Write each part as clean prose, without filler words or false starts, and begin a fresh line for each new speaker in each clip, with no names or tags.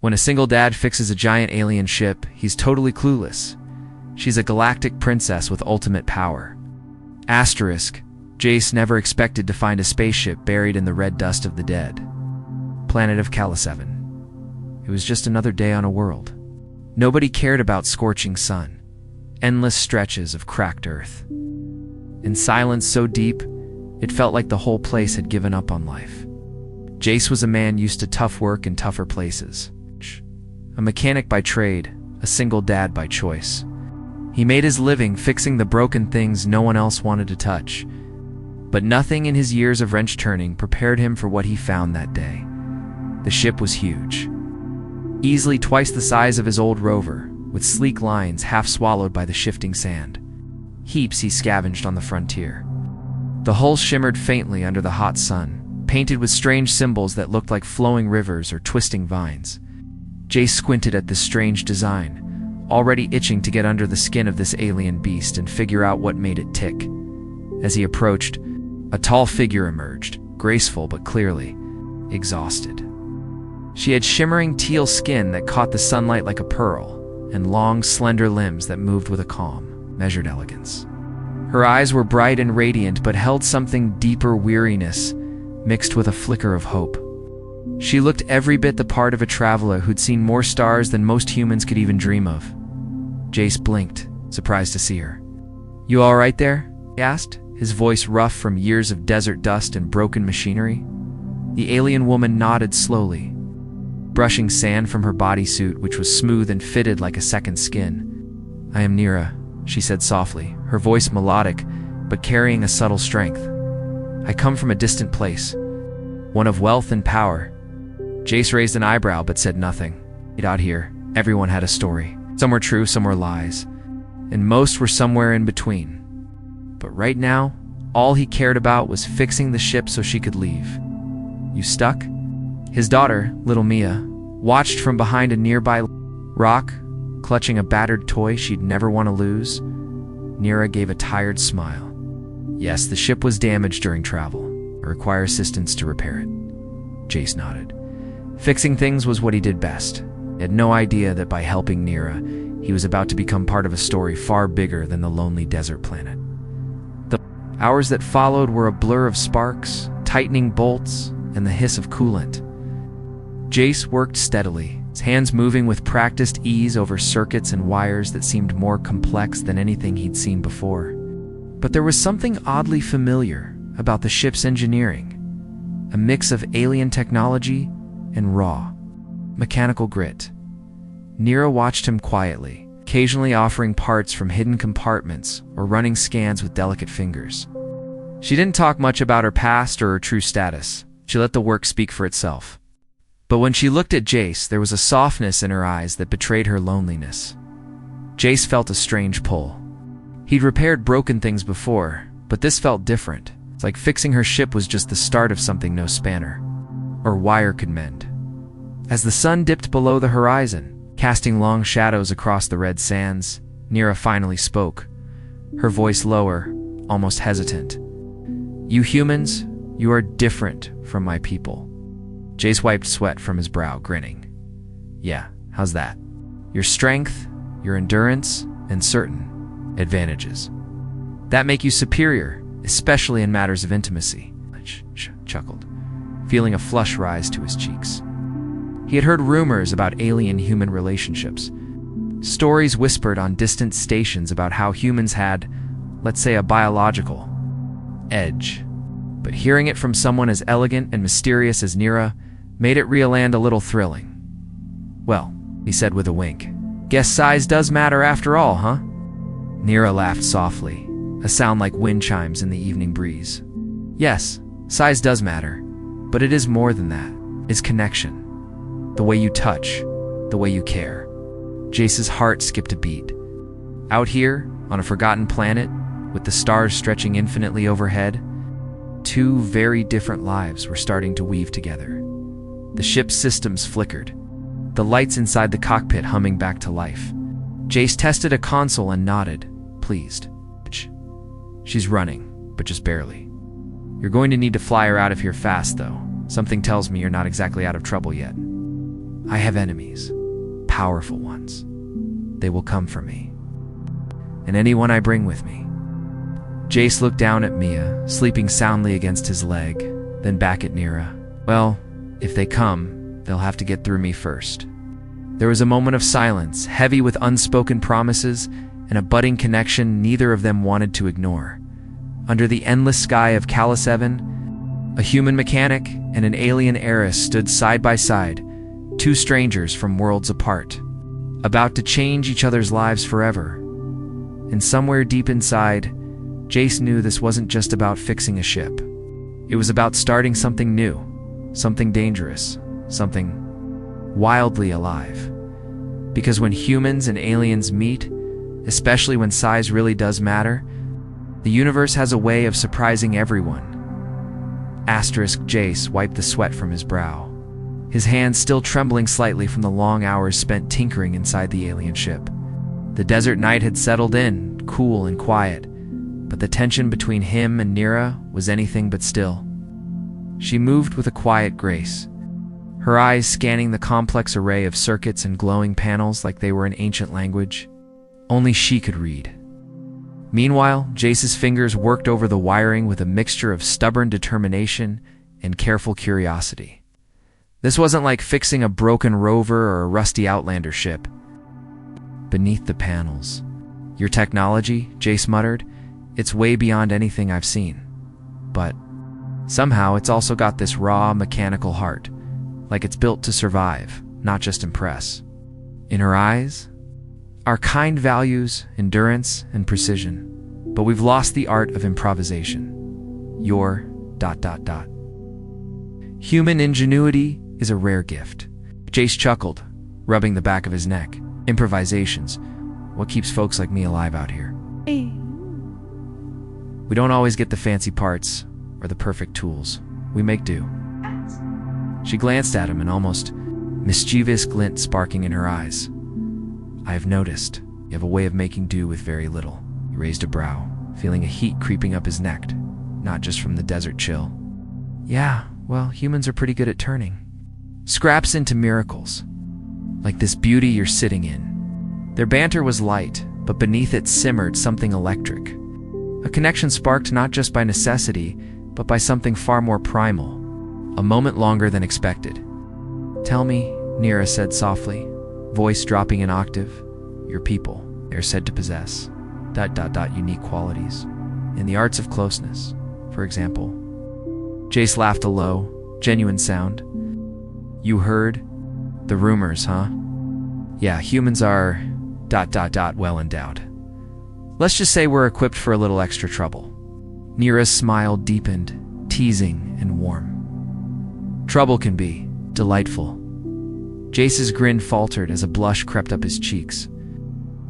When a single dad fixes a giant alien ship, he's totally clueless. She's a galactic princess with ultimate power. Asterisk, Jace never expected to find a spaceship buried in the red dust of the dead. Planet of Cala 7. It was just another day on a world. Nobody cared about scorching sun, endless stretches of cracked earth. In silence so deep, it felt like the whole place had given up on life. Jace was a man used to tough work in tougher places. A mechanic by trade, a single dad by choice. He made his living fixing the broken things no one else wanted to touch. But nothing in his years of wrench turning prepared him for what he found that day. The ship was huge. Easily twice the size of his old rover, with sleek lines half swallowed by the shifting sand. Heaps he scavenged on the frontier. The hull shimmered faintly under the hot sun, painted with strange symbols that looked like flowing rivers or twisting vines. Jace squinted at this strange design, already itching to get under the skin of this alien beast and figure out what made it tick. As he approached, a tall figure emerged, graceful but clearly exhausted. She had shimmering teal skin that caught the sunlight like a pearl, and long, slender limbs that moved with a calm, measured elegance. Her eyes were bright and radiant but held something deeper weariness, mixed with a flicker of hope. She looked every bit the part of a traveler who'd seen more stars than most humans could even dream of. Jace blinked, surprised to see her. "You all right there?" he asked, his voice rough from years of desert dust and broken machinery. The alien woman nodded slowly, brushing sand from her bodysuit, which was smooth and fitted like a second skin. "I am Nira," she said softly, her voice melodic, but carrying a subtle strength. "I come from a distant place, one of wealth and power." Jace raised an eyebrow but said nothing. Out here, everyone had a story. Some were true, some were lies, and most were somewhere in between. But right now, all he cared about was fixing the ship so she could leave. "You stuck?" His daughter, little Mia, watched from behind a nearby rock, clutching a battered toy she'd never want to lose. Nira gave a tired smile. "Yes, the ship was damaged during travel. I require assistance to repair it." Jace nodded. Fixing things was what he did best. He had no idea that by helping Nira, he was about to become part of a story far bigger than the lonely desert planet. The hours that followed were a blur of sparks, tightening bolts, and the hiss of coolant. Jace worked steadily, his hands moving with practiced ease over circuits and wires that seemed more complex than anything he'd seen before. But there was something oddly familiar about the ship's engineering, a mix of alien technology and raw, mechanical grit. Nira watched him quietly, occasionally offering parts from hidden compartments or running scans with delicate fingers. She didn't talk much about her past or her true status. She let the work speak for itself. But when she looked at Jace, there was a softness in her eyes that betrayed her loneliness. Jace felt a strange pull. He'd repaired broken things before, but this felt different. It's like fixing her ship was just the start of something no spanner or wire could mend. As the sun dipped below the horizon, casting long shadows across the red sands, Nira finally spoke, her voice lower, almost hesitant. "You humans, you are different from my people." Jace wiped sweat from his brow, grinning. "Yeah, how's that? Your strength, your endurance, and certain advantages. That make you superior, especially in matters of intimacy." Chuckled, feeling a flush rise to his cheeks. He had heard rumors about alien-human relationships. Stories whispered on distant stations about how humans had, let's say, a biological edge. But hearing it from someone as elegant and mysterious as Nira made it real and a little thrilling. "Well," he said with a wink, "guess size does matter after all, huh?" Nira laughed softly, a sound like wind chimes in the evening breeze. "Yes, size does matter, but it is more than that. It's connection. The way you touch, the way you care." Jace's heart skipped a beat. Out here, on a forgotten planet, with the stars stretching infinitely overhead, two very different lives were starting to weave together. The ship's systems flickered, the lights inside the cockpit humming back to life. Jace tested a console and nodded, pleased. "She's running, but just barely. You're going to need to fly her out of here fast, though. Something tells me you're not exactly out of trouble yet." I have enemies, powerful ones. They will come for me, and anyone I bring with me. Jace looked down at Mia, sleeping soundly against his leg, then back at Nira. Well, if they come, they'll have to get through me first. There was a moment of silence, heavy with unspoken promises and a budding connection neither of them wanted to ignore. Under the endless sky of Caliseven, a human mechanic and an alien heiress stood side by side, two strangers from worlds apart, about to change each other's lives forever. And somewhere deep inside, Jace knew this wasn't just about fixing a ship. It was about starting something new, something dangerous, something wildly alive. Because when humans and aliens meet, especially when size really does matter, the universe has a way of surprising everyone. Jace wiped the sweat from his brow, his hands still trembling slightly from the long hours spent tinkering inside the alien ship. The desert night had settled in, cool and quiet, but the tension between him and Nira was anything but still. She moved with a quiet grace, her eyes scanning the complex array of circuits and glowing panels like they were an ancient language only she could read. Meanwhile, Jace's fingers worked over the wiring with a mixture of stubborn determination and careful curiosity. This wasn't like fixing a broken rover or a rusty Outlander ship. Beneath the panels, "Your technology," Jace muttered, "it's way beyond anything I've seen. But somehow it's also got this raw, mechanical heart, like it's built to survive, not just impress." In her eyes, our kind values endurance and precision, but we've lost the art of improvisation. Your ... Human ingenuity is a rare gift. Jace chuckled, rubbing the back of his neck. Improvisations, what keeps folks like me alive out here. We don't always get the fancy parts or the perfect tools. We make do. She glanced at him, an almost mischievous glint sparking in her eyes. "I've noticed you have a way of making do with very little." He raised a brow, feeling a heat creeping up his neck, not just from the desert chill. "Yeah, well, humans are pretty good at turning scraps into miracles, like this beauty you're sitting in." Their banter was light, but beneath it simmered something electric. A connection sparked not just by necessity, but by something far more primal. A moment longer than expected. "Tell me," Nira said softly, voice dropping an octave, "your people, they're said to possess ... unique qualities. In the arts of closeness, for example." Jace laughed a low, genuine sound. "You heard? The rumors, huh? Yeah, humans are ... well endowed. Let's just say we're equipped for a little extra trouble." Nira's smile deepened, teasing and warm. "Trouble can be delightful." Jace's grin faltered as a blush crept up his cheeks.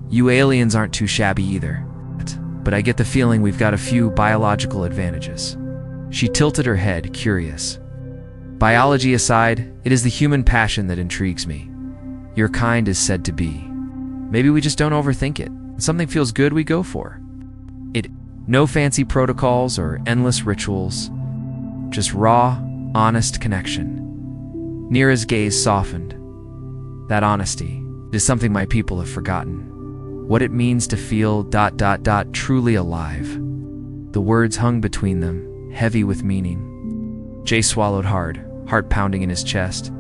"You aliens aren't too shabby either, but I get the feeling we've got a few biological advantages." She tilted her head, curious. "Biology aside, it is the human passion that intrigues me. Your kind is said to be. Maybe we just don't overthink it. When something feels good, we go for it. No fancy protocols or endless rituals. Just raw, honest connection." Nira's gaze softened. "That honesty is something my people have forgotten. What it means to feel ... truly alive." The words hung between them, heavy with meaning. Jace swallowed hard, heart pounding in his chest.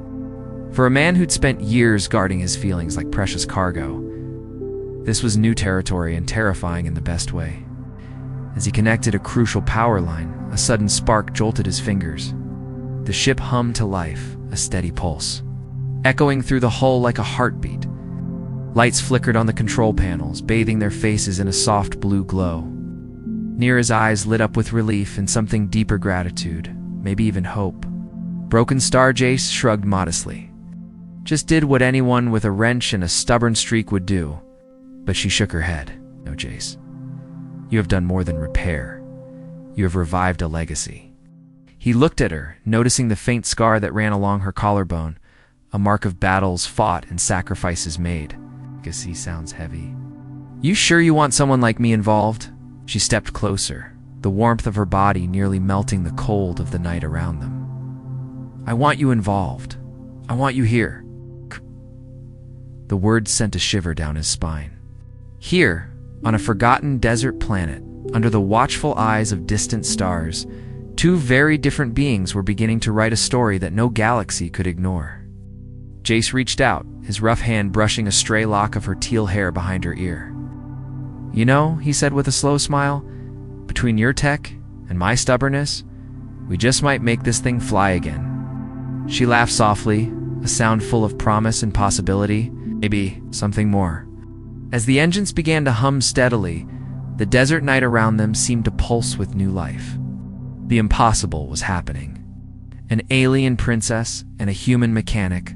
For a man who'd spent years guarding his feelings like precious cargo, this was new territory and terrifying in the best way. As he connected a crucial power line, a sudden spark jolted his fingers. The ship hummed to life, a steady pulse, echoing through the hull like a heartbeat. Lights flickered on the control panels, bathing their faces in a soft blue glow. Nira's eyes lit up with relief and something deeper gratitude, maybe even hope. Broken Star Jace shrugged modestly. Just did what anyone with a wrench and a stubborn streak would do. But she shook her head. "No, Jace. You have done more than repair. You have revived a legacy." He looked at her, noticing the faint scar that ran along her collarbone, a mark of battles fought and sacrifices made. Legacy sounds heavy. "You sure you want someone like me involved?" She stepped closer, the warmth of her body nearly melting the cold of the night around them. "I want you involved. I want you here. The words sent a shiver down his spine. Here, on a forgotten desert planet, under the watchful eyes of distant stars, two very different beings were beginning to write a story that no galaxy could ignore. Jace reached out, his rough hand brushing a stray lock of her teal hair behind her ear. "You know," he said with a slow smile, "between your tech and my stubbornness, we just might make this thing fly again." She laughed softly, a sound full of promise and possibility, maybe something more. As the engines began to hum steadily, the desert night around them seemed to pulse with new life. The impossible was happening. An alien princess and a human mechanic,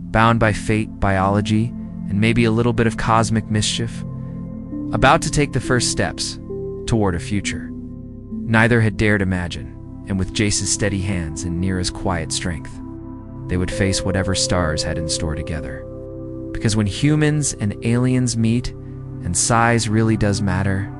bound by fate, biology, and maybe a little bit of cosmic mischief, about to take the first steps toward a future neither had dared imagine, and with Jace's steady hands and Nira's quiet strength, they would face whatever stars had in store together. Because when humans and aliens meet, and size really does matter,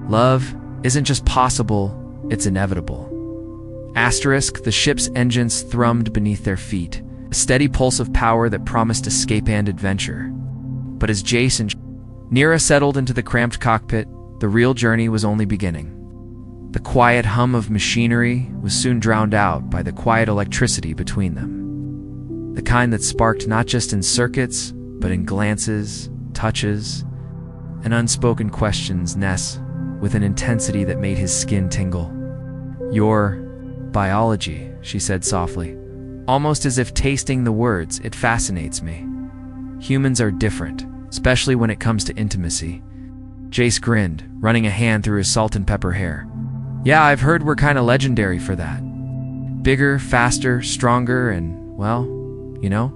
love isn't just possible, it's inevitable. Asterisk, the ship's engines thrummed beneath their feet, a steady pulse of power that promised escape and adventure. But as Jace and Nira settled into the cramped cockpit, the real journey was only beginning. The quiet hum of machinery was soon drowned out by the quiet electricity between them. The kind that sparked not just in circuits, but in glances, touches, and unspoken questions, Ness, with an intensity that made his skin tingle. "Your biology," she said softly, almost as if tasting the words, "it fascinates me. Humans are different, especially when it comes to intimacy." Jace grinned, running a hand through his salt and pepper hair. "Yeah, I've heard we're kinda legendary for that. Bigger, faster, stronger, and, well, you know?"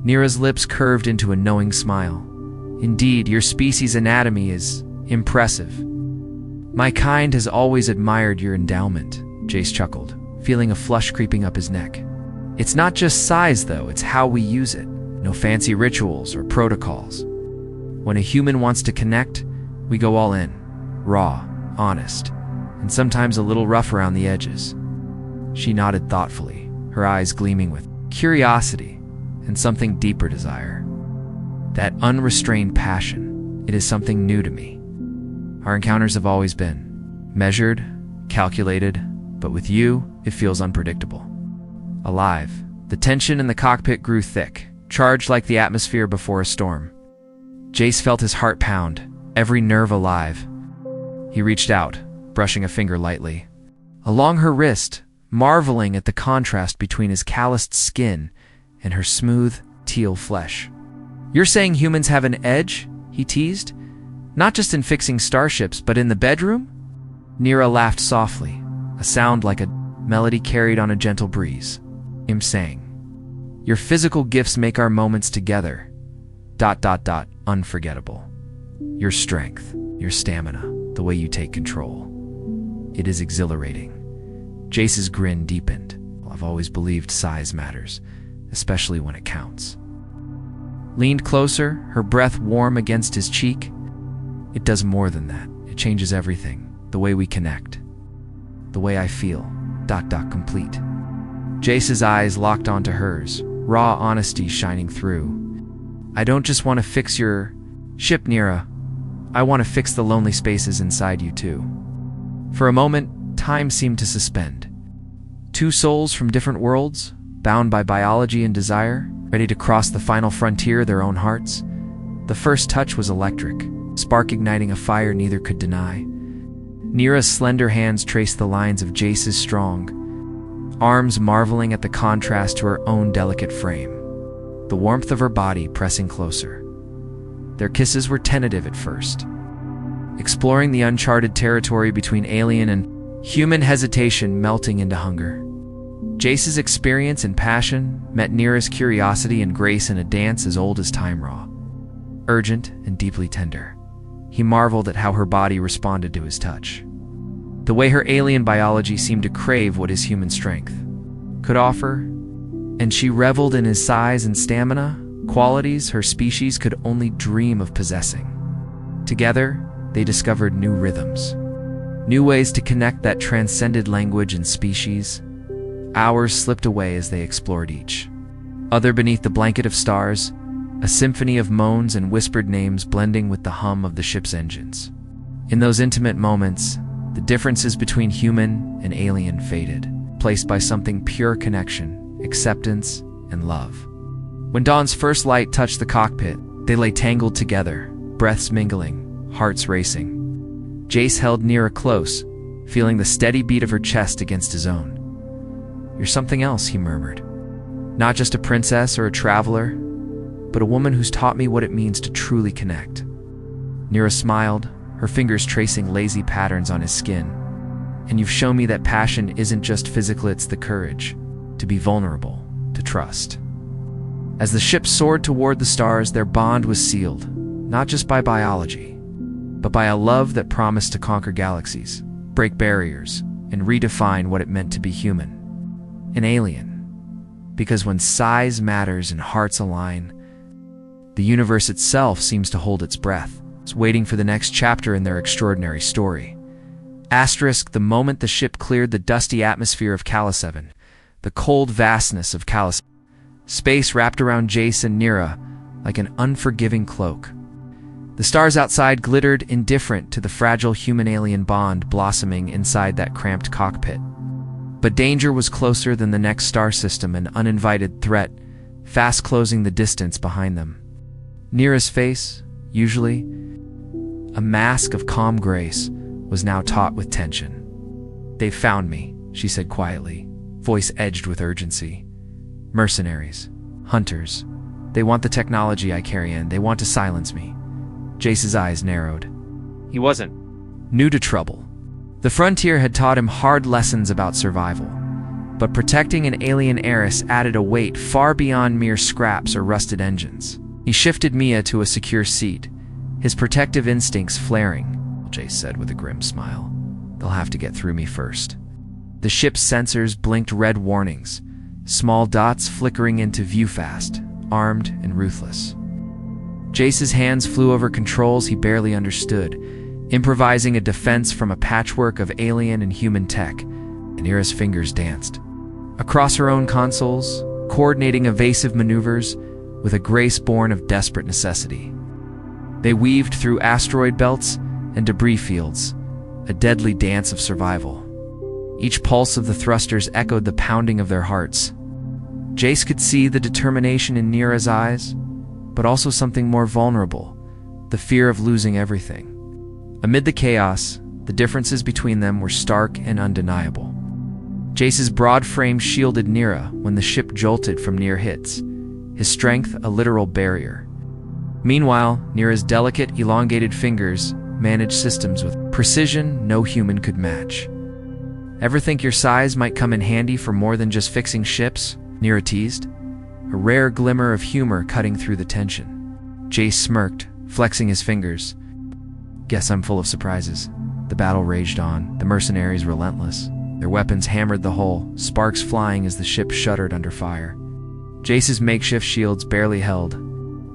Nira's lips curved into a knowing smile. "Indeed, your species' anatomy is impressive. My kind has always admired your endowment," Jace chuckled, feeling a flush creeping up his neck. "It's not just size, though, it's how we use it. No fancy rituals or protocols. When a human wants to connect, we go all in. Raw, honest, and sometimes a little rough around the edges." She nodded thoughtfully, her eyes gleaming with curiosity and something deeper desire. "That unrestrained passion, it is something new to me. Our encounters have always been measured, calculated, but with you, it feels unpredictable. Alive." The tension in the cockpit grew thick, charged like the atmosphere before a storm. Jace felt his heart pound, every nerve alive. He reached out, brushing a finger lightly along her wrist, marveling at the contrast between his calloused skin and her smooth, teal flesh. "You're saying humans have an edge?" he teased. "Not just in fixing starships, but in the bedroom?" Nira laughed softly, a sound like a melody carried on a gentle breeze. Him sang, "Your physical gifts make our moments together, ... unforgettable. Your strength, your stamina, the way you take control. It is exhilarating." Jace's grin deepened. "I've always believed size matters, especially when it counts." Leaned closer, her breath warm against his cheek. "It does more than that. It changes everything. The way we connect. The way I feel, ... complete." Jace's eyes locked onto hers, raw honesty shining through. "I don't just want to fix your ship, Nira. I want to fix the lonely spaces inside you, too." For a moment, time seemed to suspend. Two souls from different worlds, bound by biology and desire, ready to cross the final frontier of their own hearts. The first touch was electric, spark igniting a fire neither could deny. Nira's slender hands traced the lines of Jace's strong arms, marveling at the contrast to her own delicate frame, the warmth of her body pressing closer. Their kisses were tentative at first, exploring the uncharted territory between alien and human, hesitation melting into hunger. Jace's experience and passion met Nira's curiosity and grace in a dance as old as time, raw, urgent, and deeply tender. He marveled at how her body responded to his touch, the way her alien biology seemed to crave what his human strength could offer, and she reveled in his size and stamina, qualities her species could only dream of possessing. Together, they discovered new rhythms, new ways to connect that transcended language and species. Hours slipped away as they explored each other beneath the blanket of stars, a symphony of moans and whispered names blending with the hum of the ship's engines. In those intimate moments, the differences between human and alien faded, replaced by something pure connection, acceptance, and love. When dawn's first light touched the cockpit, they lay tangled together, breaths mingling, hearts racing. Jace held Nira close, feeling the steady beat of her chest against his own. "You're something else," he murmured. "Not just a princess or a traveler, but a woman who's taught me what it means to truly connect." Nira smiled, her fingers tracing lazy patterns on his skin. "And you've shown me that passion isn't just physical, it's the courage to be vulnerable, to trust." As the ship soared toward the stars, their bond was sealed, not just by biology, but by a love that promised to conquer galaxies, break barriers, and redefine what it meant to be human. An alien. Because when size matters and hearts align, the universe itself seems to hold its breath, waiting for the next chapter in their extraordinary story. The moment the ship cleared the dusty atmosphere of Cala-7, the cold vastness of Cala-7, space wrapped around Jace and Nira like an unforgiving cloak. The stars outside glittered, indifferent to the fragile human-alien bond blossoming inside that cramped cockpit. But danger was closer than the next star system, an uninvited threat, fast closing the distance behind them. Nira's face, usually a mask of calm grace, was now taut with tension. "They've found me," she said quietly, voice edged with urgency. "Mercenaries, hunters. They want the technology I carry in. They want to silence me." Jace's eyes narrowed. He wasn't new to trouble. The frontier had taught him hard lessons about survival, but protecting an alien heiress added a weight far beyond mere scraps or rusted engines. He shifted Mia to a secure seat, his protective instincts flaring. Jace said with a grim smile, "They'll have to get through me first." The ship's sensors blinked red warnings, small dots flickering into view fast, armed and ruthless. Jace's hands flew over controls he barely understood, improvising a defense from a patchwork of alien and human tech, and Nira's fingers danced across her own consoles, coordinating evasive maneuvers with a grace born of desperate necessity. They weaved through asteroid belts and debris fields, a deadly dance of survival. Each pulse of the thrusters echoed the pounding of their hearts. Jace could see the determination in Nira's eyes, but also something more vulnerable, the fear of losing everything. Amid the chaos, the differences between them were stark and undeniable. Jace's broad frame shielded Nira when the ship jolted from near hits, his strength a literal barrier. Meanwhile, Nira's delicate, elongated fingers managed systems with precision no human could match. "Ever think your size might come in handy for more than just fixing ships?" Nira teased, a rare glimmer of humor cutting through the tension. Jace smirked, flexing his fingers. "Guess I'm full of surprises." The battle raged on, the mercenaries relentless. Their weapons hammered the hull, sparks flying as the ship shuddered under fire. Jace's makeshift shields barely held,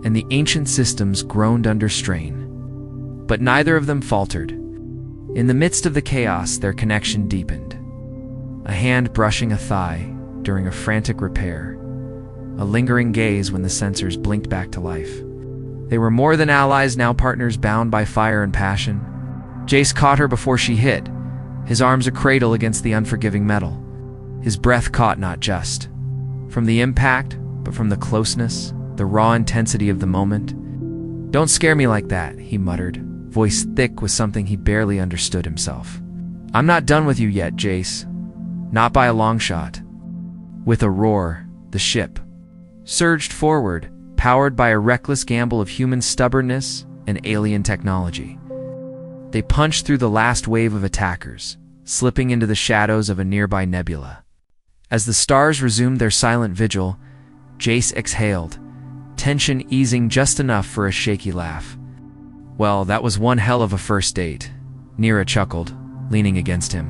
and the ancient systems groaned under strain. But neither of them faltered. In the midst of the chaos, their connection deepened. A hand brushing a thigh during a frantic repair, a lingering gaze when the sensors blinked back to life. They were more than allies, now partners bound by fire and passion. Jace caught her before she hit, his arms a cradle against the unforgiving metal. His breath caught not just from the impact, but from the closeness, the raw intensity of the moment. "Don't scare me like that," he muttered, voice thick with something he barely understood himself. "I'm not done with you yet, Jace. Not by a long shot." With a roar, the ship surged forward, powered by a reckless gamble of human stubbornness and alien technology. They punched through the last wave of attackers, slipping into the shadows of a nearby nebula. As the stars resumed their silent vigil, Jace exhaled, tension easing just enough for a shaky laugh. "Well, that was one hell of a first date," Nira chuckled, leaning against him.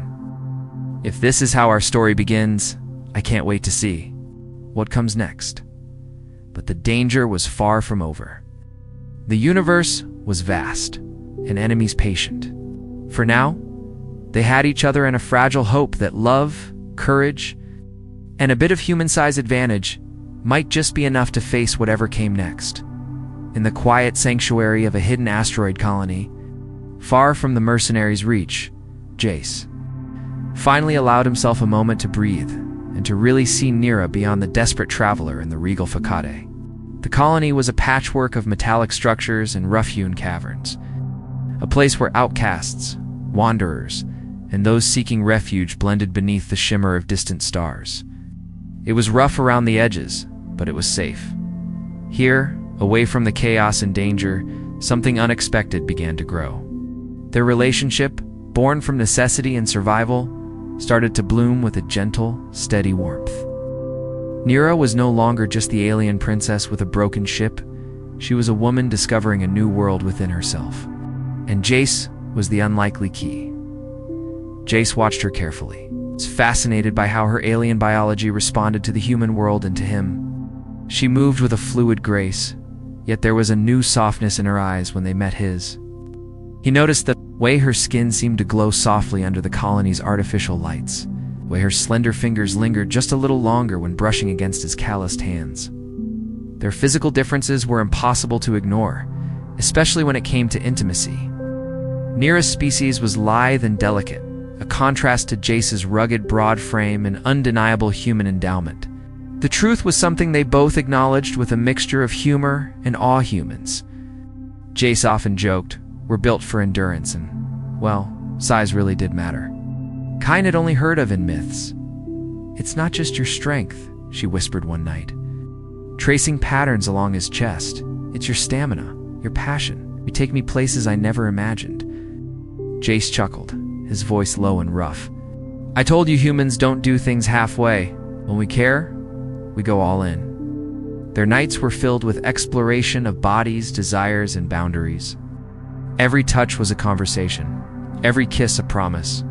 "If this is how our story begins, I can't wait to see what comes next." But the danger was far from over. The universe was vast, and enemies patient. For now, they had each other and a fragile hope that love, courage, and a bit of human-size advantage might just be enough to face whatever came next. in the quiet sanctuary of a hidden asteroid colony, far from the mercenaries' reach, Jace finally allowed himself a moment to breathe and to really see Nira beyond the desperate traveler in the regal facade. The colony was a patchwork of metallic structures and rough-hewn caverns, a place where outcasts, wanderers, and those seeking refuge blended beneath the shimmer of distant stars. It was rough around the edges, but it was safe. Here, away from the chaos and danger, something unexpected began to grow. Their relationship, born from necessity and survival, started to bloom with a gentle, steady warmth. Nira was no longer just the alien princess with a broken ship. She was a woman discovering a new world within herself. And Jace was the unlikely key. Jace watched her carefully, was fascinated by how her alien biology responded to the human world and to him. She moved with a fluid grace, yet there was a new softness in her eyes when they met his. He noticed the way her skin seemed to glow softly under the colony's artificial lights, the way her slender fingers lingered just a little longer when brushing against his calloused hands. Their physical differences were impossible to ignore, especially when it came to intimacy. Nira's species was lithe and delicate, a contrast to Jace's rugged, broad frame and undeniable human endowment. The truth was something they both acknowledged with a mixture of humor and awe. Humans, Jace often joked, were built for endurance and, well, size really did matter. Kind had only heard of in myths. "It's not just your strength," she whispered one night, tracing patterns along his chest. "It's your stamina, your passion. You take me places I never imagined." Jace chuckled, his voice low and rough. "I told you humans don't do things halfway. When we care, we go all in." Their nights were filled with exploration of bodies, desires, and boundaries. Every touch was a conversation, every kiss a promise.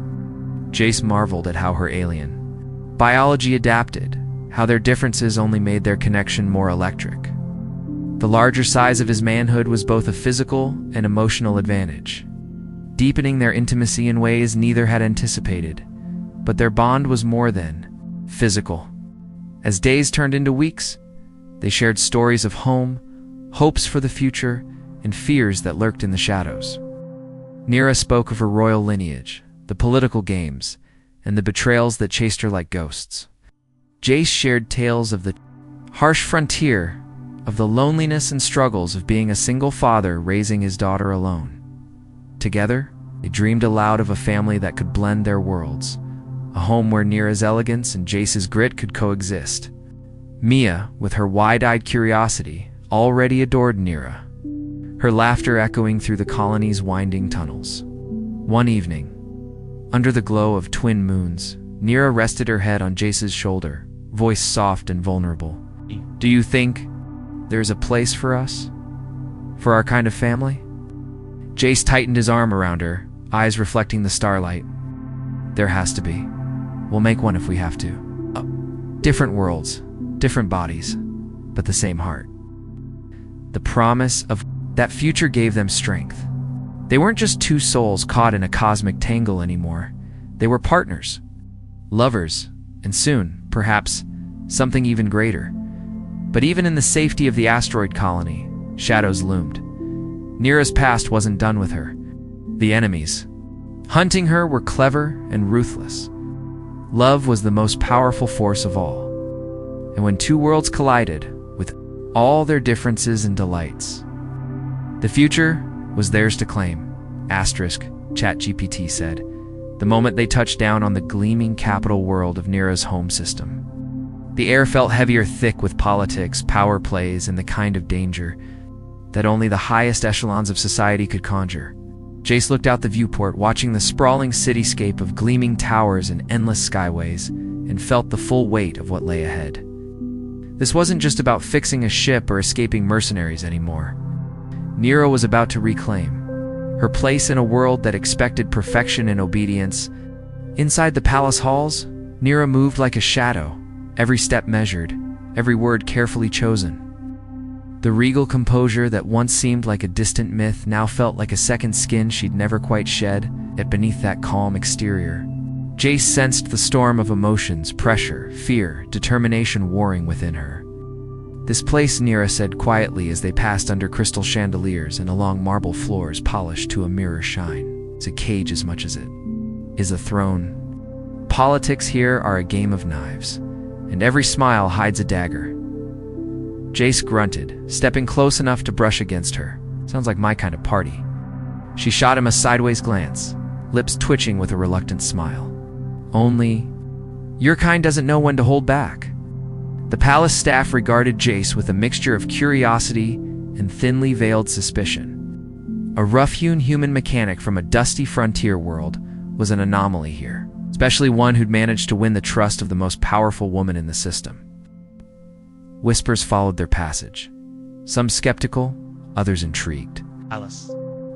Jace marveled at how her alien biology adapted, how their differences only made their connection more electric. The larger size of his manhood was both a physical and emotional advantage, deepening their intimacy in ways neither had anticipated. But their bond was more than physical. As days turned into weeks, they shared stories of home, hopes for the future, and fears that lurked in the shadows. Nira spoke of her royal lineage, the political games, and the betrayals that chased her like ghosts. Jace shared tales of the harsh frontier, of the loneliness and struggles of being a single father raising his daughter alone. Together, they dreamed aloud of a family that could blend their worlds, a home where Nira's elegance and Jace's grit could coexist. Mia, with her wide-eyed curiosity, already adored Nira, her laughter echoing through the colony's winding tunnels. One evening, under the glow of twin moons, Nira rested her head on Jace's shoulder, voice soft and vulnerable. "Do you think there's a place for us? For our kind of family?" Jace tightened his arm around her, eyes reflecting the starlight. "There has to be. We'll make one if we have to. Different worlds, different bodies, but the same heart." The promise of that future gave them strength. They weren't just two souls caught in a cosmic tangle anymore. They were partners, lovers, and soon, perhaps, something even greater. But even in the safety of the asteroid colony, shadows loomed. Nira's past wasn't done with her. The enemies hunting her were clever and ruthless. Love was the most powerful force of all. And when two worlds collided, with all their differences and delights, the future was theirs to claim. ChatGPT said, the moment they touched down on the gleaming capital world of Nira's home system. The air felt heavier, thick with politics, power plays, and the kind of danger that only the highest echelons of society could conjure. Jace looked out the viewport, watching the sprawling cityscape of gleaming towers and endless skyways, and felt the full weight of what lay ahead. This wasn't just about fixing a ship or escaping mercenaries anymore. Nira was about to reclaim her place in a world that expected perfection and obedience. Inside the palace halls, Nira moved like a shadow, every step measured, every word carefully chosen. The regal composure that once seemed like a distant myth now felt like a second skin she'd never quite shed, yet beneath that calm exterior, Jace sensed the storm of emotions, pressure, fear, determination warring within her. "This place," Nira said quietly as they passed under crystal chandeliers and along marble floors polished to a mirror shine. "It's a cage as much as it is a throne. Politics here are a game of knives, and every smile hides a dagger." Jace grunted, stepping close enough to brush against her. "Sounds like my kind of party." She shot him a sideways glance, lips twitching with a reluctant smile. "Only your kind doesn't know when to hold back." The palace staff regarded Jace with a mixture of curiosity and thinly veiled suspicion. A rough-hewn human mechanic from a dusty frontier world was an anomaly here, especially one who'd managed to win the trust of the most powerful woman in the system. Whispers followed their passage, some skeptical, others intrigued.
Alice.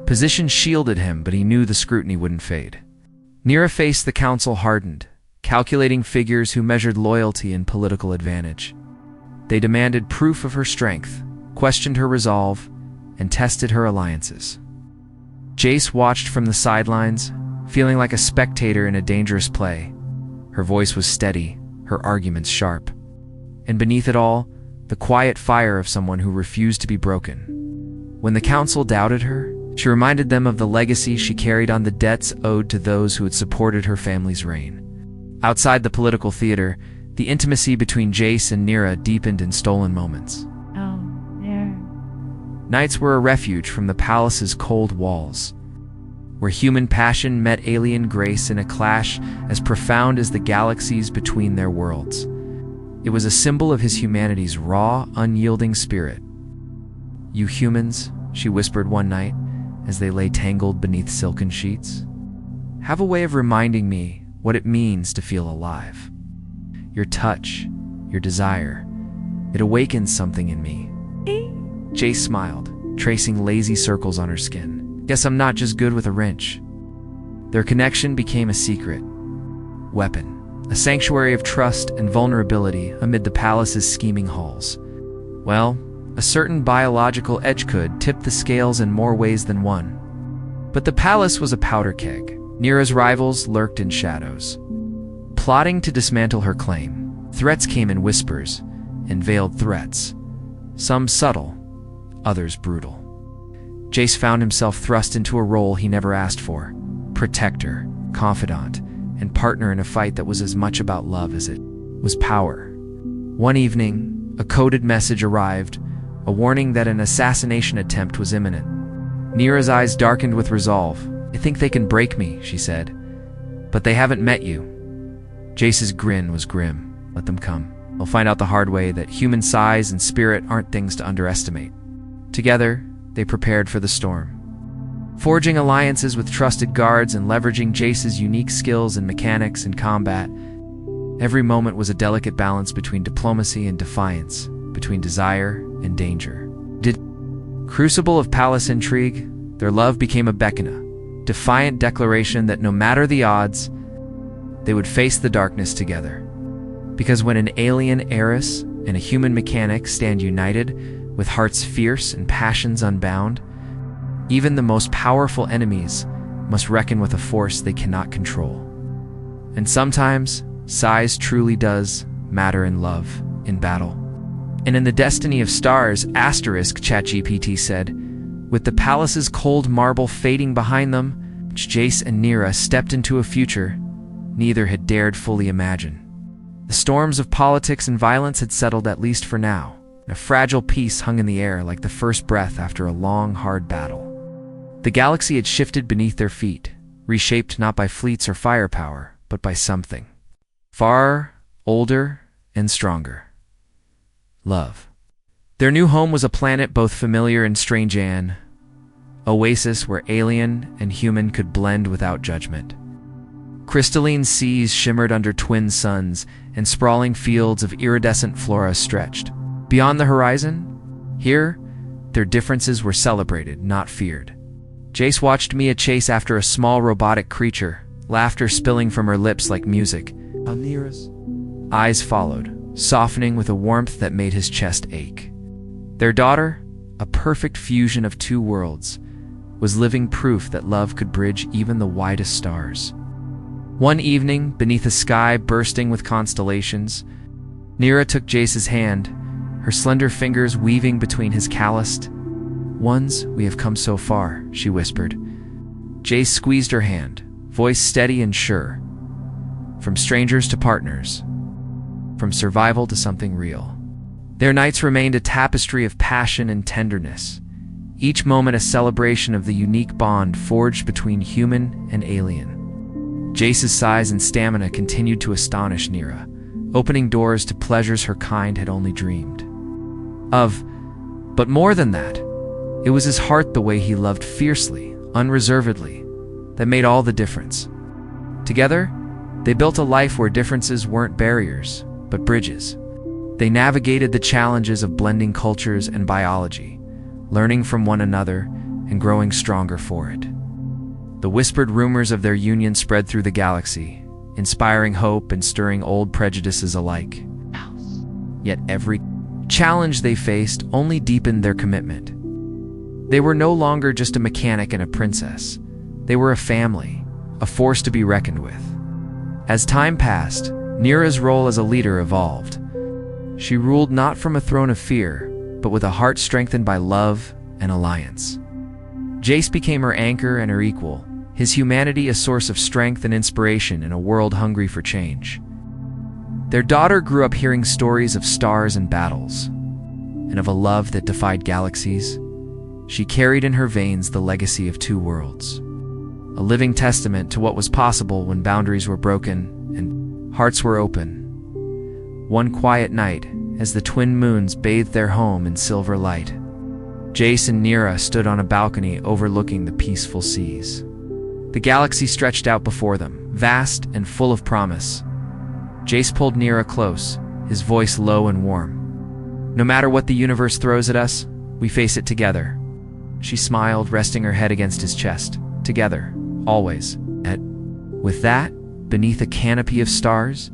Position shielded him, but he knew the scrutiny wouldn't fade. Nira faced the council hardened, calculating figures who measured loyalty and political advantage. They demanded proof of her strength, questioned her resolve, and tested her alliances. Jace watched from the sidelines, feeling like a spectator in a dangerous play. Her voice was steady, her arguments sharp. And beneath it all, the quiet fire of someone who refused to be broken. When the council doubted her, she reminded them of the legacy she carried on, the debts owed to those who had supported her family's reign. Outside the political theater, the intimacy between Jace and Nira deepened in stolen moments.
Oh, there.
Nights were a refuge from the palace's cold walls, where human passion met alien grace in a clash as profound as the galaxies between their worlds. It was a symbol of his humanity's raw, unyielding spirit. "You humans," she whispered one night as they lay tangled beneath silken sheets, "have a way of reminding me what it means to feel alive. Your touch, your desire, it awakens something in me." Jace smiled, tracing lazy circles on her skin. "Guess I'm not just good with a wrench." Their connection became a secret weapon, a sanctuary of trust and vulnerability amid the palace's scheming halls. Well, a certain biological edge could tip the scales in more ways than one. But the palace was a powder keg. Nira's rivals lurked in shadows, plotting to dismantle her claim. Threats came in whispers and veiled threats, some subtle, others brutal. Jace found himself thrust into a role he never asked for: protector, confidant, and partner in a fight that was as much about love as it was power. One evening, a coded message arrived, a warning that an assassination attempt was imminent. Nira's eyes darkened with resolve. "I think they can break me," she said, "but they haven't met you." Jace's grin was grim. "Let them come. They'll find out the hard way that human size and spirit aren't things to underestimate." Together, they prepared for the storm, forging alliances with trusted guards and leveraging Jace's unique skills in mechanics and combat. Every moment was a delicate balance between diplomacy and defiance, between desire and danger. Crucible of palace intrigue, their love became a beckoner, defiant declaration that no matter the odds, they would face the darkness together. Because when an alien heiress and a human mechanic stand united, with hearts fierce and passions unbound, even the most powerful enemies must reckon with a force they cannot control. And sometimes, size truly does matter in love, in battle. And in the destiny of stars, ChatGPT said, with the palace's cold marble fading behind them, Jace and Nira stepped into a future neither had dared fully imagine. The storms of politics and violence had settled, at least for now, and a fragile peace hung in the air like the first breath after a long, hard battle. The galaxy had shifted beneath their feet, reshaped not by fleets or firepower, but by something far older and stronger: love. Their new home was a planet both familiar and strange, an oasis where alien and human could blend without judgment. Crystalline seas shimmered under twin suns, and sprawling fields of iridescent flora stretched. Beyond the horizon, here, their differences were celebrated, not feared. Jace watched Mia chase after a small robotic creature, laughter spilling from her lips like music. Nira's eyes followed, softening with a warmth that made his chest ache. Their daughter, a perfect fusion of two worlds, was living proof that love could bridge even the widest stars. One evening, beneath a sky bursting with constellations, Nira took Jace's hand, her slender fingers weaving between his calloused ones. "We have come so far," she whispered. Jace squeezed her hand, voice steady and sure. "From strangers to partners. From survival to something real." Their nights remained a tapestry of passion and tenderness, each moment a celebration of the unique bond forged between human and alien. Jace's size and stamina continued to astonish Nira, opening doors to pleasures her kind had only dreamed of. But more than that, it was his heart, the way he loved fiercely, unreservedly, that made all the difference. Together, they built a life where differences weren't barriers, but bridges. They navigated the challenges of blending cultures and biology, learning from one another and growing stronger for it. The whispered rumors of their union spread through the galaxy, inspiring hope and stirring old prejudices alike. Yet every challenge they faced only deepened their commitment. They were no longer just a mechanic and a princess. They were a family, a force to be reckoned with. As time passed, Nira's role as a leader evolved. She ruled not from a throne of fear, but with a heart strengthened by love and alliance. Jace became her anchor and her equal, his humanity a source of strength and inspiration in a world hungry for change. Their daughter grew up hearing stories of stars and battles, and of a love that defied galaxies. She carried in her veins the legacy of two worlds, a living testament to what was possible when boundaries were broken and hearts were open. One quiet night, as the twin moons bathed their home in silver light, Jace and Nira stood on a balcony overlooking the peaceful seas. The galaxy stretched out before them, vast and full of promise. Jace pulled Nira close, his voice low and warm. "No matter what the universe throws at us, we face it together." She smiled, resting her head against his chest. "Together, always." With that, beneath a canopy of stars,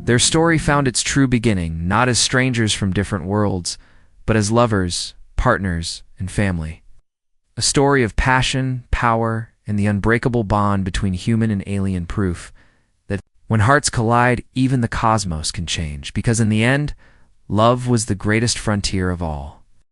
their story found its true beginning, not as strangers from different worlds, but as lovers, partners, and family. A story of passion, power, and the unbreakable bond between human and alien, proof that when hearts collide, even the cosmos can change, because in the end, love was the greatest frontier of all.